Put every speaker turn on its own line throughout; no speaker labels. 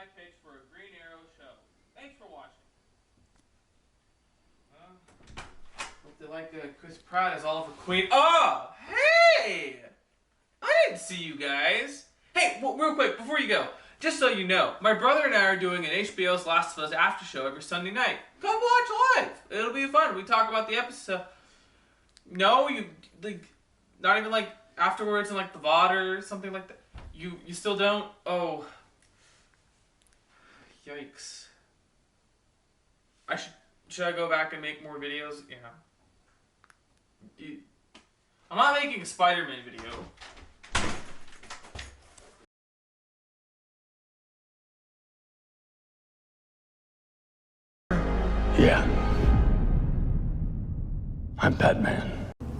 my pitch for a Green Arrow show. Thanks for watching. Hope they like Chris Pratt as Oliver Queen. Oh, hey! I didn't see you guys. Hey, real quick, before you go, just so you know, my brother and I are doing an HBO's Last of Us Aftershow every Sunday night. Come watch live. It'll be fun. We talk about the episode. No, you not even afterwards in the VOD or something like that. You still don't? Oh. Yikes. Should I go back and make more videos? Yeah. I'm not making a Spider-Man video.
Yeah. I'm Batman.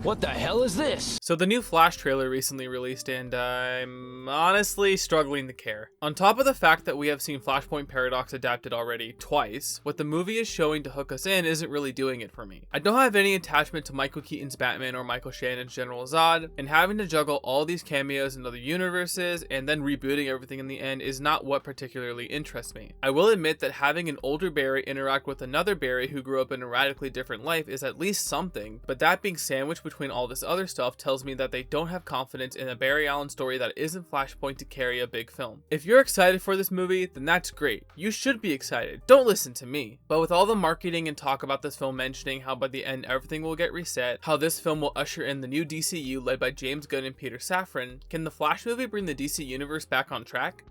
What the hell is this?
So the new Flash trailer recently released and I'm honestly struggling to care. On top of the fact that we have seen Flashpoint Paradox adapted already twice, what the movie is showing to hook us in isn't really doing it for me. I don't have any attachment to Michael Keaton's Batman or Michael Shannon's General Zod, and having to juggle all these cameos in other universes and then rebooting everything in the end is not what particularly interests me. I will admit that having an older Barry interact with another Barry who grew up in a radically different life is at least something, but that being sandwiched between all this other stuff tells me that they don't have confidence in a Barry Allen story that isn't Flashpoint to carry a big film. If you're excited for this movie, then that's great. You should be excited. Don't listen to me. But with all the marketing and talk about this film mentioning how by the end everything will get reset, how this film will usher in the new DCU led by James Gunn and Peter Safran, can the Flash movie bring the DC universe back on track?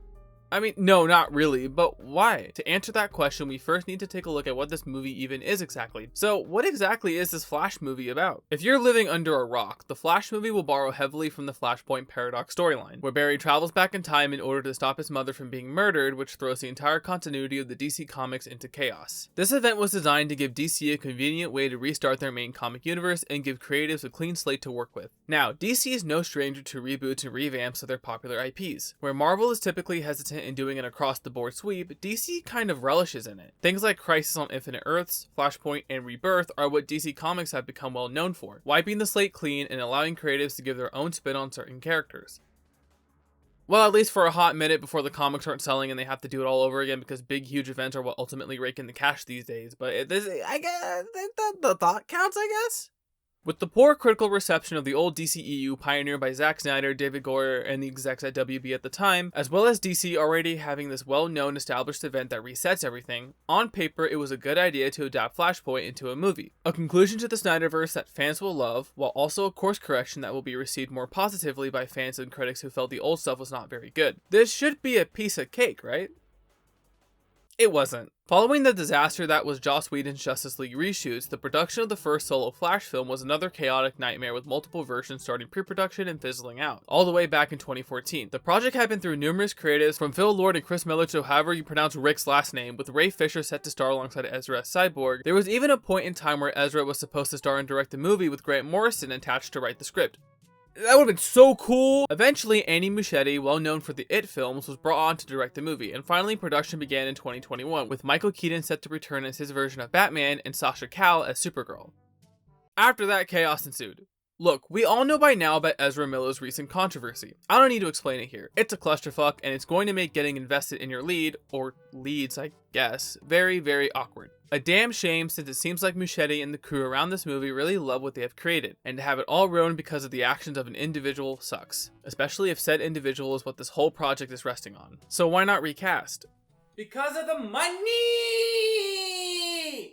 I mean, no, not really, but why? To answer that question, we first need to take a look at what this movie even is exactly. So, what exactly is this Flash movie about? If you're living under a rock, the Flash movie will borrow heavily from the Flashpoint Paradox storyline, where Barry travels back in time in order to stop his mother from being murdered, which throws the entire continuity of the DC comics into chaos. This event was designed to give DC a convenient way to restart their main comic universe and give creatives a clean slate to work with. Now, DC is no stranger to reboots and revamps of their popular IPs. Where Marvel is typically hesitant in doing an across-the-board sweep, DC kind of relishes in it. Things like Crisis on Infinite Earths, Flashpoint, and Rebirth are what DC Comics have become well known for, wiping the slate clean and allowing creatives to give their own spin on certain characters. Well, at least for a hot minute before the comics aren't selling and they have to do it all over again because big, huge events are what ultimately rake in the cash these days. But I guess the thought counts, I guess? With the poor critical reception of the old DCEU pioneered by Zack Snyder, David Goyer, and the execs at WB at the time, as well as DC already having this well-known established event that resets everything, on paper it was a good idea to adapt Flashpoint into a movie. A conclusion to the Snyderverse that fans will love, while also a course correction that will be received more positively by fans and critics who felt the old stuff was not very good. This should be a piece of cake, right? It wasn't. Following the disaster that was Joss Whedon's Justice League reshoots, the production of the first solo Flash film was another chaotic nightmare with multiple versions starting pre-production and fizzling out, all the way back in 2014. The project had been through numerous creatives, from Phil Lord and Chris Miller to however you pronounce Rick's last name, with Ray Fisher set to star alongside Ezra as Cyborg. There was even a point in time where Ezra was supposed to star and direct the movie with Grant Morrison attached to write the script. That would have been so cool! Eventually, Andy Muschietti, well known for the It films, was brought on to direct the movie, and finally production began in 2021, with Michael Keaton set to return as his version of Batman and Sasha Calle as Supergirl. After that, chaos ensued. Look, we all know by now about Ezra Miller's recent controversy. I don't need to explain it here. It's a clusterfuck, and it's going to make getting invested in your lead, or leads I guess, very, very awkward. A damn shame, since it seems like Muschietti and the crew around this movie really love what they have created, and to have it all ruined because of the actions of an individual sucks. Especially if said individual is what this whole project is resting on. So why not recast? Because of the money!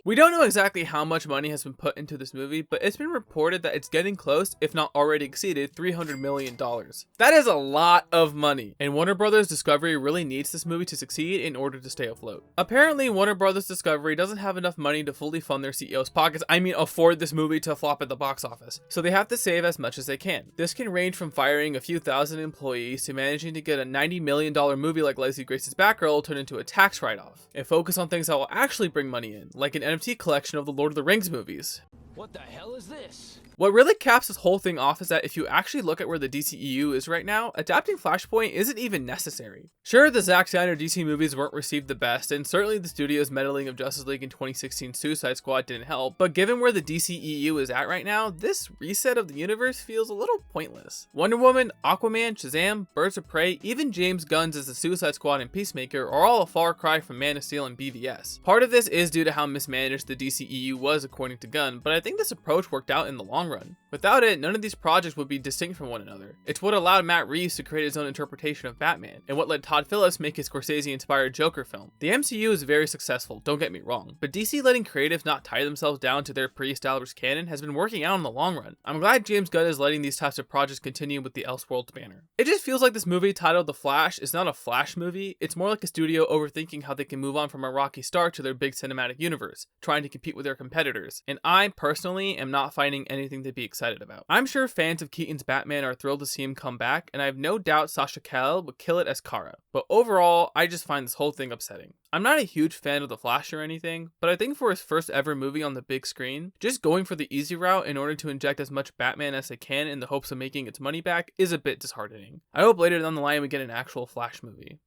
We don't know exactly how much money has been put into this movie, but it's been reported that it's getting close, if not already exceeded, $300 million. That is a lot of money, and Warner Bros. Discovery really needs this movie to succeed in order to stay afloat. Apparently, Warner Bros. Discovery doesn't have enough money to fully fund their CEO's pockets, afford this movie to flop at the box office, so they have to save as much as they can. This can range from firing a few thousand employees to managing to get a $90 million movie like Leslie Grace's Batgirl turned into a tax write-off, and focus on things that will actually bring money in, like an NFT collection of the Lord of the Rings movies.
What the hell is this?
What really caps this whole thing off is that if you actually look at where the DCEU is right now, adapting Flashpoint isn't even necessary. Sure, the Zack Snyder DC movies weren't received the best, and certainly the studio's meddling of Justice League in 2016 Suicide Squad didn't help, but given where the DCEU is at right now, this reset of the universe feels a little pointless. Wonder Woman, Aquaman, Shazam, Birds of Prey, even James Gunn's as the Suicide Squad and Peacemaker are all a far cry from Man of Steel and BVS. Part of this is due to how mismanaged the DCEU was according to Gunn, but I think this approach worked out in the long run. Without it, none of these projects would be distinct from one another. It's what allowed Matt Reeves to create his own interpretation of Batman, and what let Todd Phillips make his Scorsese-inspired Joker film. The MCU is very successful, don't get me wrong, but DC letting creatives not tie themselves down to their pre-established canon has been working out in the long run. I'm glad James Gunn is letting these types of projects continue with the Elseworlds banner. It just feels like this movie titled The Flash is not a Flash movie, it's more like a studio overthinking how they can move on from a rocky start to their big cinematic universe, trying to compete with their competitors, and I personally am not finding anything to be excited about. I'm sure fans of Keaton's Batman are thrilled to see him come back, and I have no doubt Sasha Calle would kill it as Kara, but overall, I just find this whole thing upsetting. I'm not a huge fan of The Flash or anything, but I think for his first ever movie on the big screen, just going for the easy route in order to inject as much Batman as they can in the hopes of making its money back is a bit disheartening. I hope later down the line we get an actual Flash movie.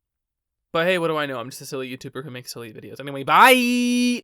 But hey, what do I know? I'm just a silly YouTuber who makes silly videos. Anyway, bye!